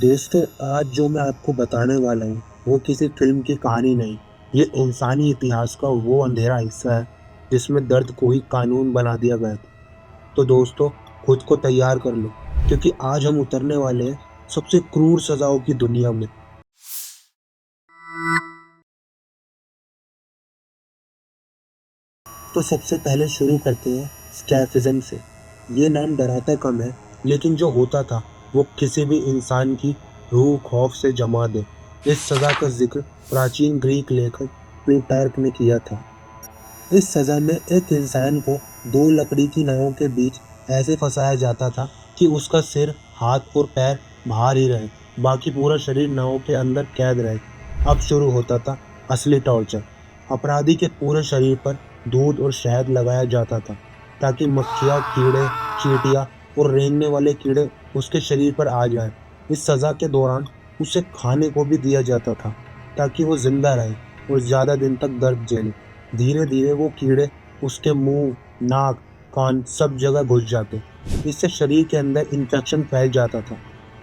दोस्तों, आज जो मैं आपको बताने वाला हूँ वो किसी फिल्म की कहानी नहीं। ये इंसानी इतिहास का वो अंधेरा हिस्सा है जिसमें दर्द को ही कानून बना दिया गया था। तो दोस्तों, खुद को तैयार कर लो, क्योंकि आज हम उतरने वाले हैं सबसे क्रूर सजाओं की दुनिया में। तो सबसे पहले शुरू करते हैं स्कैफिज़म से। ये नाम डराता कम है, लेकिन जो होता था वो किसी भी इंसान की रूह खौफ से जमा दे। इस सज़ा का जिक्र प्राचीन ग्रीक लेखक प्लूटार्क ने किया था। इस सज़ा में एक इंसान को दो लकड़ी की नावों के बीच ऐसे फंसाया जाता था कि उसका सिर, हाथ और पैर बाहर ही रहे, बाकी पूरा शरीर नावों के अंदर कैद रहे। अब शुरू होता था असली टॉर्चर। अपराधी के पूरे शरीर पर दूध और शहद लगाया जाता था ताकि मक्खियाँ, कीड़े, चींटियाँ और रेंगने वाले कीड़े उसके शरीर पर आ जाएं। इस सज़ा के दौरान उसे खाने को भी दिया जाता था ताकि वो जिंदा रहे और ज़्यादा दिन तक दर्द झेले। धीरे धीरे वो कीड़े उसके मुंह, नाक, कान सब जगह घुस जाते। इससे शरीर के अंदर इन्फेक्शन फैल जाता था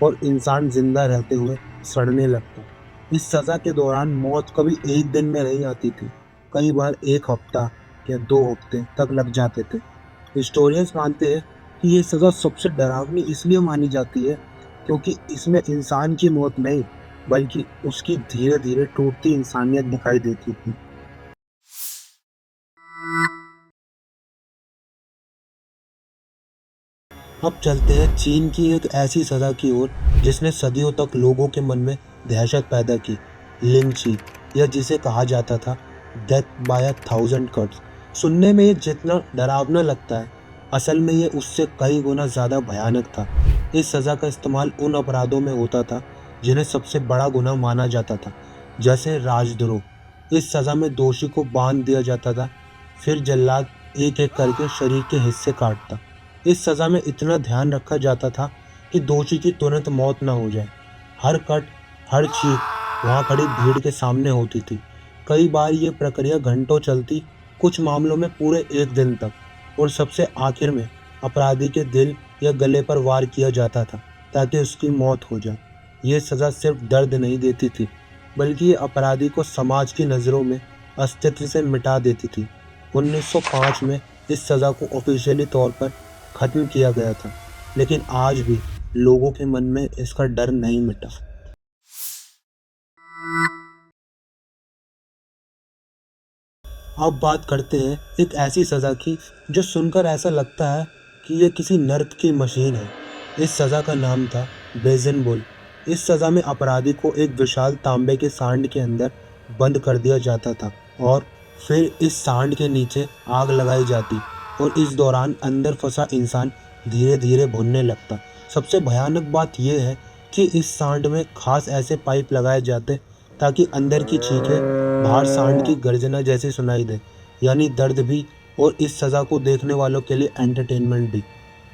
और इंसान जिंदा रहते हुए सड़ने लगता। इस सज़ा के दौरान मौत कभी एक दिन में नहीं आती थी, कई बार एक हफ्ता या 2 हफ्ते तक लग जाते थे। हिस्टोरियंस मानते हैं कि ये सज़ा सबसे डरावनी इसलिए मानी जाती है क्योंकि इसमें इंसान की मौत नहीं, बल्कि उसकी धीरे धीरे टूटती इंसानियत दिखाई देती थी। अब चलते हैं चीन की एक ऐसी सज़ा की ओर जिसने सदियों तक लोगों के मन में दहशत पैदा की। लिंची, या जिसे कहा जाता था death by a thousand cuts. सुनने में ये जितना डरावना लगता है, असल में ये उससे कई गुना ज़्यादा भयानक था। इस सज़ा का इस्तेमाल उन अपराधों में होता था जिन्हें सबसे बड़ा गुनाह माना जाता था, जैसे राजद्रोह। इस सज़ा में दोषी को बांध दिया जाता था, फिर जल्लाद एक एक करके शरीर के हिस्से काटता। इस सज़ा में इतना ध्यान रखा जाता था कि दोषी की तुरंत मौत न हो जाए। हर कट, हर चीख वहाँ खड़ी भीड़ के सामने होती थी। कई बार ये प्रक्रिया घंटों चलती, कुछ मामलों में पूरे एक दिन तक, और सबसे आखिर में अपराधी के दिल या गले पर वार किया जाता था ताकि उसकी मौत हो जाए। ये सज़ा सिर्फ दर्द नहीं देती थी, बल्कि ये अपराधी को समाज की नज़रों में अस्तित्व से मिटा देती थी। 1905 में इस सज़ा को ऑफिशियली तौर पर खत्म किया गया था, लेकिन आज भी लोगों के मन में इसका डर नहीं मिटा। अब बात करते हैं एक ऐसी सज़ा की जो सुनकर ऐसा लगता है कि ये किसी नर्क की मशीन है। इस सज़ा का नाम था बेज़न बुल। इस सज़ा में अपराधी को एक विशाल तांबे के सांड के अंदर बंद कर दिया जाता था और फिर इस सांड के नीचे आग लगाई जाती, और इस दौरान अंदर फंसा इंसान धीरे धीरे भुनने लगता। सबसे भयानक बात यह है कि इस सांड में खास ऐसे पाइप लगाए जाते ताकि अंदर की चीखें बाहर सांड की गर्जना जैसी सुनाई दे, यानी दर्द भी और इस सज़ा को देखने वालों के लिए एंटरटेनमेंट भी।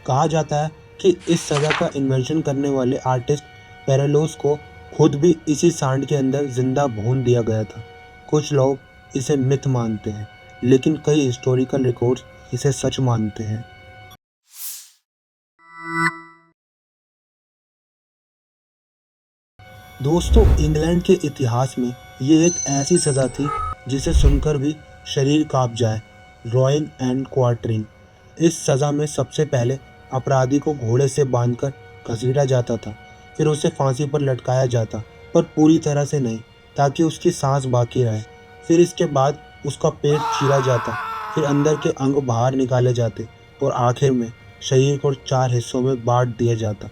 कहा जाता है कि इस सज़ा का इन्वेंशन करने वाले आर्टिस्ट पेरेलोस को खुद भी इसी सांड के अंदर जिंदा भून दिया गया था। कुछ लोग इसे मिथ मानते हैं, लेकिन कई हिस्टोरिकल रिकॉर्ड्स इसे सच मानते हैं। दोस्तों, इंग्लैंड के इतिहास में ये एक ऐसी सज़ा थी जिसे सुनकर भी शरीर कांप जाए। Rowing and quartering. इस सज़ा में सबसे पहले अपराधी को घोड़े से बांधकर घसीटा जाता था, फिर उसे फांसी पर लटकाया जाता, पर पूरी तरह से नहीं, ताकि उसकी सांस बाकी रहे। फिर इसके बाद उसका पेट चीरा जाता, फिर अंदर के अंग बाहर निकाले जाते और आखिर में शरीर को 4 हिस्सों में बांट दिया जाता।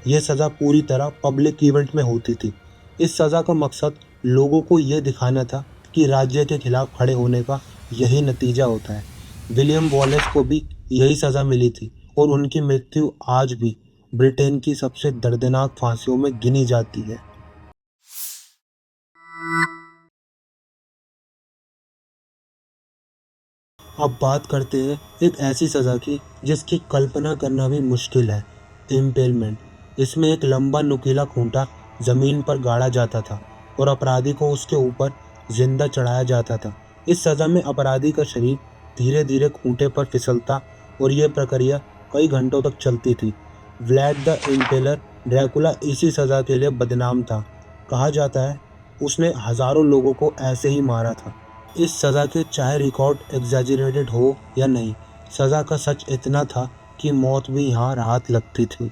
यह सज़ा पूरी तरह पब्लिक इवेंट में होती थी। इस सज़ा का मकसद लोगों को यह दिखाना था कि राज्य के खिलाफ खड़े होने का यही नतीजा होता है। विलियम वॉलेस को भी यही सज़ा मिली थी और उनकी मृत्यु आज भी ब्रिटेन की सबसे दर्दनाक फांसियों में गिनी जाती है। अब बात करते हैं एक ऐसी सज़ा की जिसकी कल्पना करना भी मुश्किल है। इम्पेलमेंट। इसमें एक लंबा नुकीला खूंटा ज़मीन पर गाड़ा जाता था और अपराधी को उसके ऊपर जिंदा चढ़ाया जाता था। इस सज़ा में अपराधी का शरीर धीरे धीरे खूंटे पर फिसलता और यह प्रक्रिया कई घंटों तक चलती थी। व्लैड द इम्पेलर ड्रैकुला इसी सज़ा के लिए बदनाम था। कहा जाता है उसने हज़ारों लोगों को ऐसे ही मारा था। इस सज़ा के चाहे रिकॉर्ड एग्जैजरेटेड हो या नहीं, सज़ा का सच इतना था कि मौत भी यहाँ राहत लगती थी।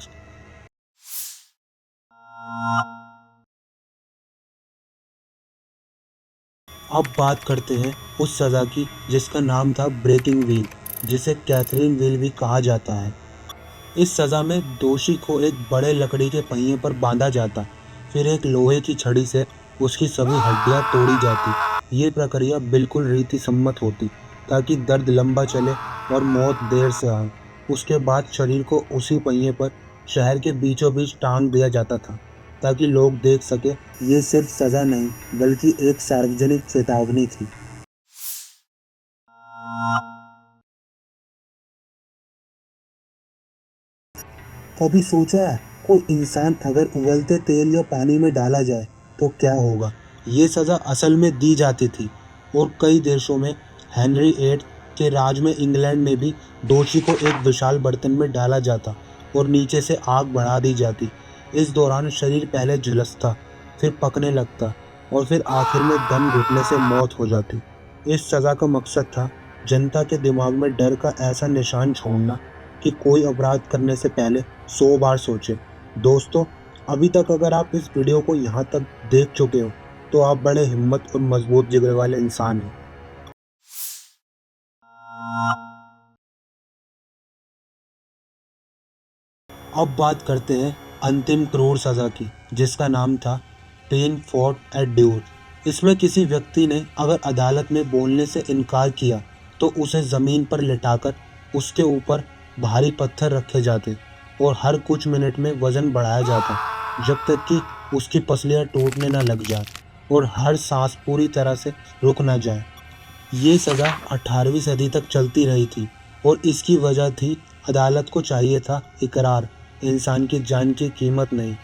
अब बात करते हैं उस सज़ा की जिसका नाम था ब्रेकिंग व्हील, जिसे कैथरीन व्हील भी कहा जाता है। इस सज़ा में दोषी को एक बड़े लकड़ी के पहिए पर बांधा जाता, फिर एक लोहे की छड़ी से उसकी सभी हड्डियां तोड़ी जाती। ये प्रक्रिया बिल्कुल रीति सम्मत होती ताकि दर्द लंबा चले और मौत देर से आए। उसके बाद शरीर को उसी पहिए पर शहर के बीचों बीच टांग दिया जाता था ताकि लोग देख सके ये सिर्फ सज़ा नहीं बल्कि एक सार्वजनिक चेतावनी थी। कभी सोचा है कोई इंसान अगर उबलते तेल या पानी में डाला जाए तो क्या होगा? ये सज़ा असल में दी जाती थी और कई देशों में हेनरी 8 के राज में इंग्लैंड में भी दोषी को एक विशाल बर्तन में डाला जाता और नीचे से आग बढ़ा दी जाती। इस दौरान शरीर पहले झुलसता, फिर पकने लगता और फिर आखिर में दम घुटने से मौत हो जाती। इस सज़ा का मकसद था जनता के दिमाग में डर का ऐसा निशान छोड़ना कि कोई अपराध करने से पहले 100 बार सोचे। दोस्तों, अभी तक अगर आप इस वीडियो को यहाँ तक देख चुके हो तो आप बड़े हिम्मत और मजबूत जिगर वाले इंसान हैं। अब बात करते हैं अंतिम क्रूर सज़ा की जिसका नाम था पेन फॉर्ट एट ड्यूर। इसमें किसी व्यक्ति ने अगर अदालत में बोलने से इनकार किया तो उसे ज़मीन पर लिटाकर उसके ऊपर भारी पत्थर रखे जाते और हर कुछ मिनट में वज़न बढ़ाया जाता जब तक कि उसकी पसलियाँ टूटने न लग जाए और हर सांस पूरी तरह से रुक न जाए। ये सज़ा 18वीं सदी तक चलती रही थी और इसकी वजह थी अदालत को चाहिए था इकरार, इंसान की जान की कीमत नहीं।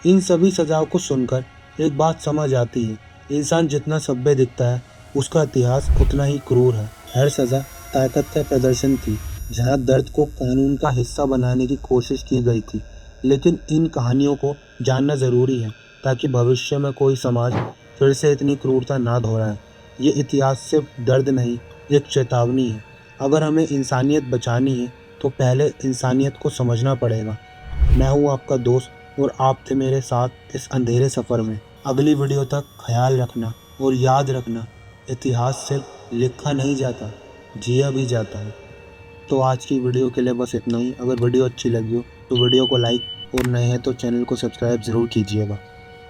इन सभी सज़ाओं को सुनकर एक बात समझ आती है, इंसान जितना सभ्य दिखता है उसका इतिहास उतना ही क्रूर है। हर सज़ा ताकत का प्रदर्शन थी जहाँ दर्द को कानून का हिस्सा बनाने की कोशिश की गई थी। लेकिन इन कहानियों को जानना ज़रूरी है ताकि भविष्य में कोई समाज फिर से इतनी क्रूरता ना दोहराए। ये इतिहास सिर्फ दर्द नहीं, एक चेतावनी है। अगर हमें इंसानियत बचानी है तो पहले इंसानियत को समझना पड़ेगा। मैं हूँ आपका दोस्त और आप थे मेरे साथ इस अंधेरे सफ़र में। अगली वीडियो तक ख्याल रखना और याद रखना, इतिहास सिर्फ लिखा नहीं जाता, जिया भी जाता है। तो आज की वीडियो के लिए बस इतना ही। अगर वीडियो अच्छी लगी हो तो वीडियो को लाइक और नए हैं तो चैनल को सब्सक्राइब ज़रूर कीजिएगा।